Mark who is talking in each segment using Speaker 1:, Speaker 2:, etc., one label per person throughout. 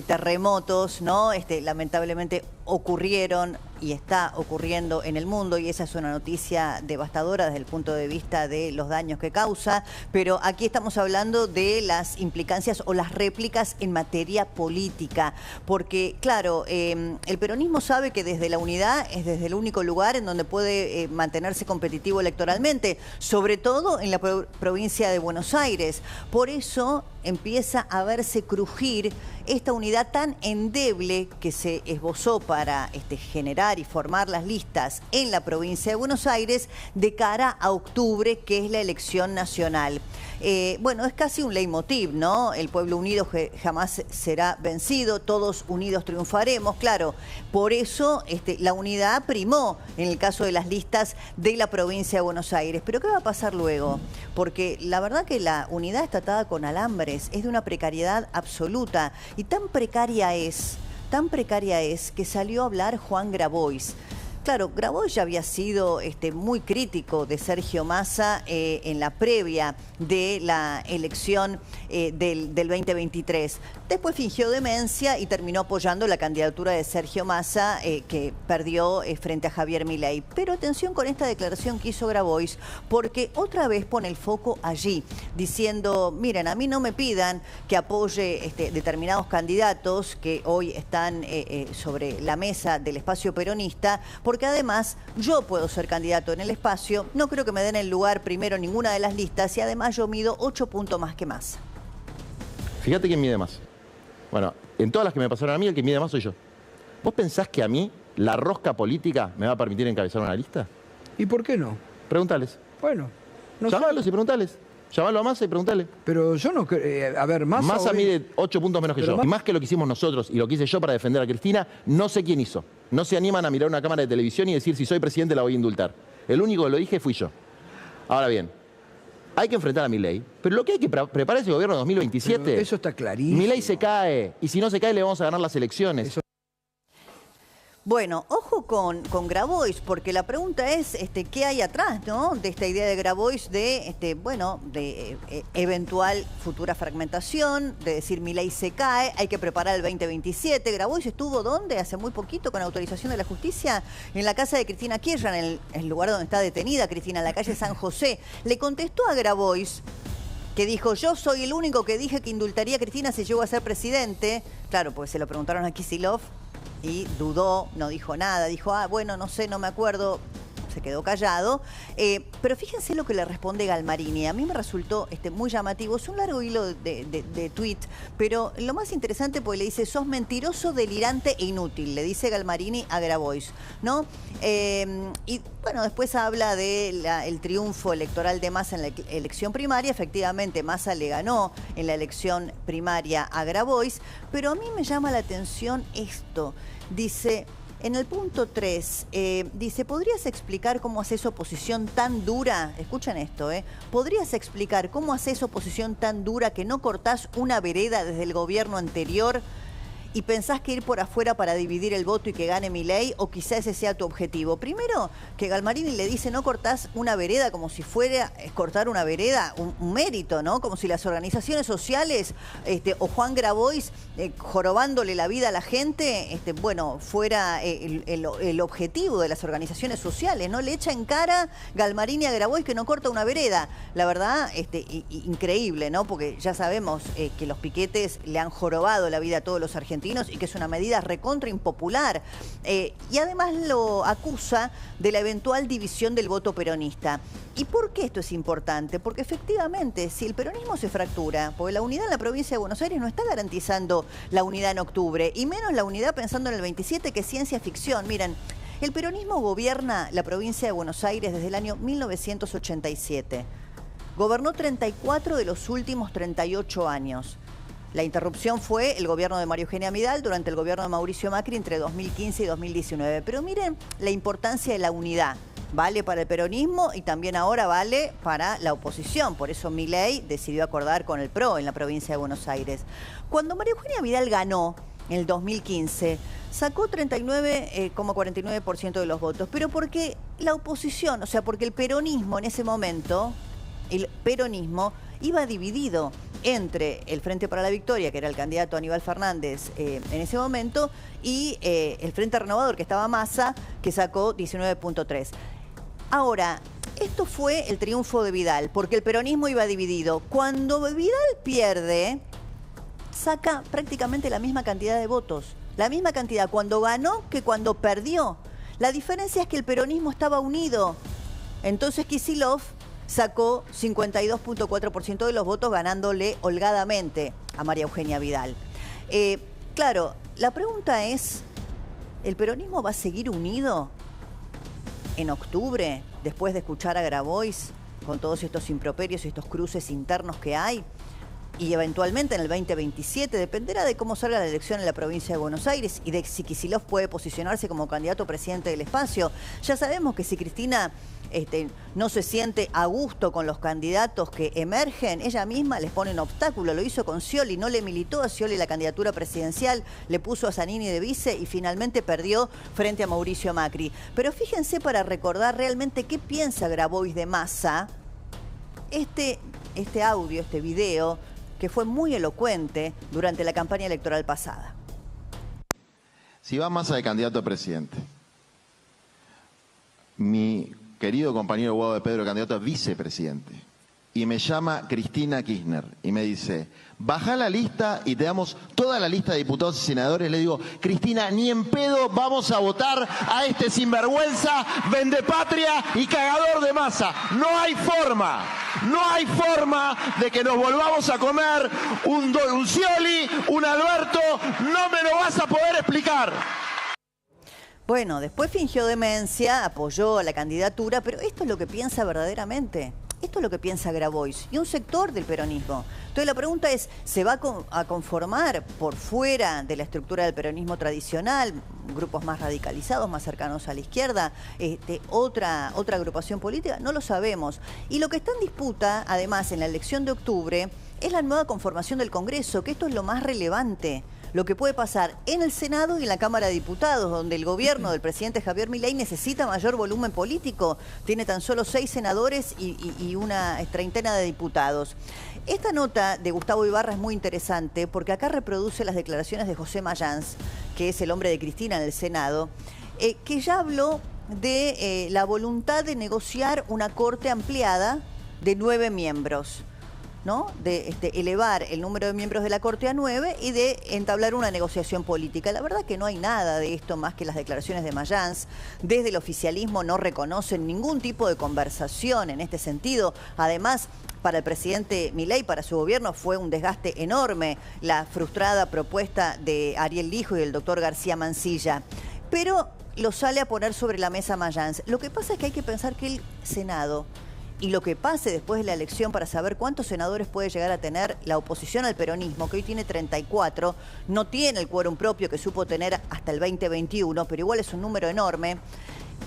Speaker 1: terremotos, ¿no? Lamentablemente ocurrieron y está ocurriendo en el mundo, y esa es una noticia devastadora desde el punto de vista de los daños que causa, pero aquí estamos hablando de las implicancias o las réplicas en materia política, porque claro, el peronismo sabe que desde la unidad es desde el único lugar en donde puede mantenerse competitivo electoralmente, sobre todo en la provincia de Buenos Aires. Por eso empieza a verse crujir esta unidad tan endeble que se esbozó para generar y formar las listas en la provincia de Buenos Aires de cara a octubre, que es la elección nacional. Bueno, es casi un leitmotiv, ¿no? El pueblo unido jamás será vencido, todos unidos triunfaremos, claro. Por eso la unidad primó en el caso de las listas de la provincia de Buenos Aires. Pero ¿qué va a pasar luego? Porque la verdad que la unidad está atada con alambres, es de una precariedad absoluta, y tan precaria es que salió a hablar Juan Grabois. Claro, Grabois ya había sido muy crítico de Sergio Massa en la previa de la elección del 2023. Después fingió demencia y terminó apoyando la candidatura de Sergio Massa, que perdió frente a Javier Milei. Pero atención con esta declaración que hizo Grabois, porque otra vez pone el foco allí, diciendo, miren, a mí no me pidan que apoye determinados candidatos que hoy están sobre la mesa del espacio peronista, porque además yo puedo ser candidato en el espacio, no creo que me den el lugar primero en ninguna de las listas, y además yo mido 8 puntos más que Massa.
Speaker 2: Fíjate quién mide más. Bueno, en todas las que me pasaron a mí, el que mide más soy yo. ¿Vos pensás que a mí la rosca política me va a permitir encabezar una lista?
Speaker 3: ¿Y por qué no?
Speaker 2: Pregúntales.
Speaker 3: Bueno, no
Speaker 2: Llamalos
Speaker 3: sé.
Speaker 2: y preguntales. Llamalo a Massa y preguntale.
Speaker 3: Pero yo no creo... a ver,
Speaker 2: Massa mide 8 puntos menos que yo. Y más que lo que hicimos nosotros y lo que hice yo para defender a Cristina, no sé quién hizo. No se animan a mirar una cámara de televisión y decir, si soy presidente la voy a indultar. El único que lo dije fui yo. Ahora bien, hay que enfrentar a Milei, pero lo que hay que preparar es el gobierno de 2027.
Speaker 3: Pero eso está clarísimo.
Speaker 2: Milei se cae, y si no se cae le vamos a ganar las elecciones.
Speaker 3: Eso...
Speaker 1: Bueno, ojo con Grabois, porque la pregunta es qué hay atrás, ¿no? De esta idea de Grabois de eventual futura fragmentación, de decir Milei se cae, hay que preparar el 2027. Grabois estuvo ¿dónde? Hace muy poquito, con autorización de la justicia, en la casa de Cristina Kirchner, en el lugar donde está detenida Cristina, en la calle San José. Le contestó a Grabois, que dijo, yo soy el único que dije que indultaría a Cristina si llegó a ser presidente. Claro, pues se lo preguntaron a Kicillof y dudó, no dijo nada, dijo, bueno, no sé, no me acuerdo, se quedó callado. Pero fíjense lo que le responde Galmarini. A mí me resultó muy llamativo. Es un largo hilo de tweet, pero lo más interesante, porque le dice, sos mentiroso, delirante e inútil, le dice Galmarini a Grabois, ¿no? Y bueno, después habla del triunfo electoral de Massa en la elección primaria. Efectivamente, Massa le ganó en la elección primaria a Grabois, pero a mí me llama la atención esto. Dice... En el punto 3, dice, ¿podrías explicar cómo haces oposición tan dura? Escuchen esto, ¿podrías explicar cómo haces oposición tan dura que no cortás una vereda desde el gobierno anterior y pensás que ir por afuera para dividir el voto y que gane Milei, o quizá ese sea tu objetivo? Primero, que Galmarini le dice, no cortás una vereda, como si fuera cortar una vereda un mérito, ¿no? Como si las organizaciones sociales o Juan Grabois jorobándole la vida a la gente, bueno, fuera el objetivo de las organizaciones sociales, ¿no? Le echa en cara Galmarini a Grabois que no corta una vereda. La verdad, increíble, ¿no? Porque ya sabemos que los piquetes le han jorobado la vida a todos los argentinos, y que es una medida recontra impopular. Y además lo acusa de la eventual división del voto peronista. ¿Y por qué esto es importante? Porque efectivamente, si el peronismo se fractura, porque la unidad en la provincia de Buenos Aires no está garantizando la unidad en octubre, y menos la unidad pensando en el 27, que es ciencia ficción. Miren, el peronismo gobierna la provincia de Buenos Aires desde el año 1987. Gobernó 34 de los últimos 38 años. La interrupción fue el gobierno de María Eugenia Vidal durante el gobierno de Mauricio Macri entre 2015 y 2019. Pero miren la importancia de la unidad. Vale para el peronismo y también ahora vale para la oposición. Por eso Milei decidió acordar con el PRO en la provincia de Buenos Aires. Cuando María Eugenia Vidal ganó en el 2015, sacó 39,49% de los votos. Pero porque la oposición, o sea, porque el peronismo en ese momento, el peronismo iba dividido entre el Frente para la Victoria, que era el candidato Aníbal Fernández en ese momento, y el Frente Renovador, que estaba Massa, que sacó 19.3. Ahora, esto fue el triunfo de Vidal, porque el peronismo iba dividido. Cuando Vidal pierde, saca prácticamente la misma cantidad de votos. La misma cantidad cuando ganó que cuando perdió. La diferencia es que el peronismo estaba unido. Entonces Kicillof sacó 52.4% de los votos, ganándole holgadamente a María Eugenia Vidal. Claro, la pregunta es, ¿el peronismo va a seguir unido en octubre, después de escuchar a Grabois con todos estos improperios y estos cruces internos que hay? Y eventualmente en el 2027 dependerá de cómo salga la elección en la provincia de Buenos Aires y de si Kicillof puede posicionarse como candidato a presidente del espacio. Ya sabemos que si Cristina no se siente a gusto con los candidatos que emergen, ella misma les pone un obstáculo. Lo hizo con Scioli, no le militó a Scioli la candidatura presidencial, le puso a Zanini de vice y finalmente perdió frente a Mauricio Macri. Pero fíjense, para recordar realmente qué piensa Grabois de Massa, este audio, este video, que fue muy elocuente durante la campaña electoral pasada.
Speaker 2: Si va Massa de candidato a presidente, mi querido compañero Guado de Pedro, candidato a vicepresidente, y me llama Cristina Kirchner y me dice, bajá la lista y te damos toda la lista de diputados y senadores, le digo, Cristina, ni en pedo vamos a votar a este sinvergüenza, vendepatria y cagador de Massa. No hay forma de que nos volvamos a comer un Scioli, un Alberto, no me lo vas a poder explicar.
Speaker 1: Bueno, después fingió demencia, apoyó la candidatura, pero esto es lo que piensa verdaderamente. Esto es lo que piensa Grabois y un sector del peronismo. Entonces la pregunta es, ¿se va a conformar por fuera de la estructura del peronismo tradicional, grupos más radicalizados, más cercanos a la izquierda, otra agrupación política? No lo sabemos. Y lo que está en disputa, además, en la elección de octubre, es la nueva conformación del Congreso, que esto es lo más relevante. Lo que puede pasar en el Senado y en la Cámara de Diputados, donde el gobierno del presidente Javier Milei necesita mayor volumen político. Tiene tan solo 6 senadores y una treintena de diputados. Esta nota de Gustavo Ibarra es muy interesante porque acá reproduce las declaraciones de José Mayans, que es el hombre de Cristina en el Senado, que ya habló de la voluntad de negociar una corte ampliada de 9 miembros. ¿No? De elevar el número de miembros de la Corte a 9 y de entablar una negociación política. La verdad que no hay nada de esto más que las declaraciones de Mayans. Desde el oficialismo no reconocen ningún tipo de conversación en este sentido. Además, para el presidente Milei, para su gobierno, fue un desgaste enorme la frustrada propuesta de Ariel Lijo y del doctor García Mansilla. Pero lo sale a poner sobre la mesa Mayans. Lo que pasa es que hay que pensar que el Senado, y lo que pase después de la elección para saber cuántos senadores puede llegar a tener la oposición al peronismo, que hoy tiene 34, no tiene el quórum propio que supo tener hasta el 2021, pero igual es un número enorme.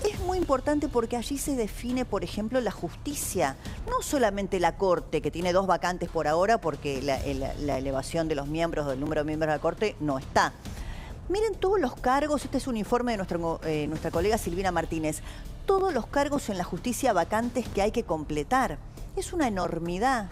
Speaker 1: Es muy importante porque allí se define, por ejemplo, la justicia. No solamente la Corte, que tiene 2 vacantes por ahora porque la elevación de los miembros, del número de miembros de la Corte, no está. Miren todos los cargos, este es un informe de nuestra colega Silvina Martínez, todos los cargos en la justicia vacantes que hay que completar. Es una enormidad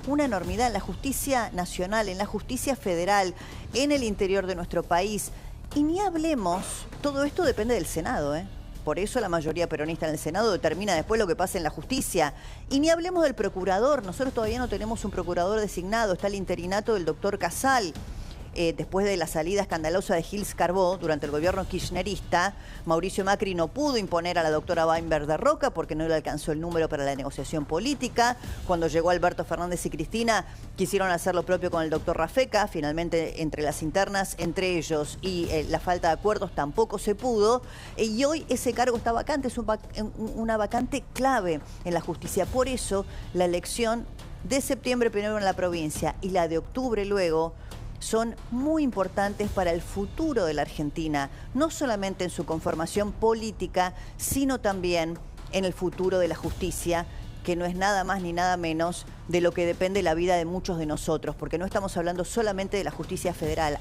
Speaker 1: en la justicia nacional, en la justicia federal, en el interior de nuestro país. Y ni hablemos, todo esto depende del Senado, Por eso la mayoría peronista en el Senado determina después lo que pasa en la justicia. Y ni hablemos del procurador, nosotros todavía no tenemos un procurador designado, está el interinato del doctor Casal. Después de la salida escandalosa de Gils Carbó durante el gobierno kirchnerista, Mauricio Macri no pudo imponer a la doctora Weinberg de Roca porque no le alcanzó el número para la negociación política. Cuando llegó Alberto Fernández y Cristina, quisieron hacer lo propio con el doctor Rafeca. Finalmente, entre las internas, entre ellos y la falta de acuerdos, tampoco se pudo. Y hoy ese cargo está vacante, es una vacante clave en la justicia. Por eso, la elección de septiembre primero en la provincia y la de octubre luego son muy importantes para el futuro de la Argentina, no solamente en su conformación política, sino también en el futuro de la justicia, que no es nada más ni nada menos de lo que depende la vida de muchos de nosotros, porque no estamos hablando solamente de la justicia federal.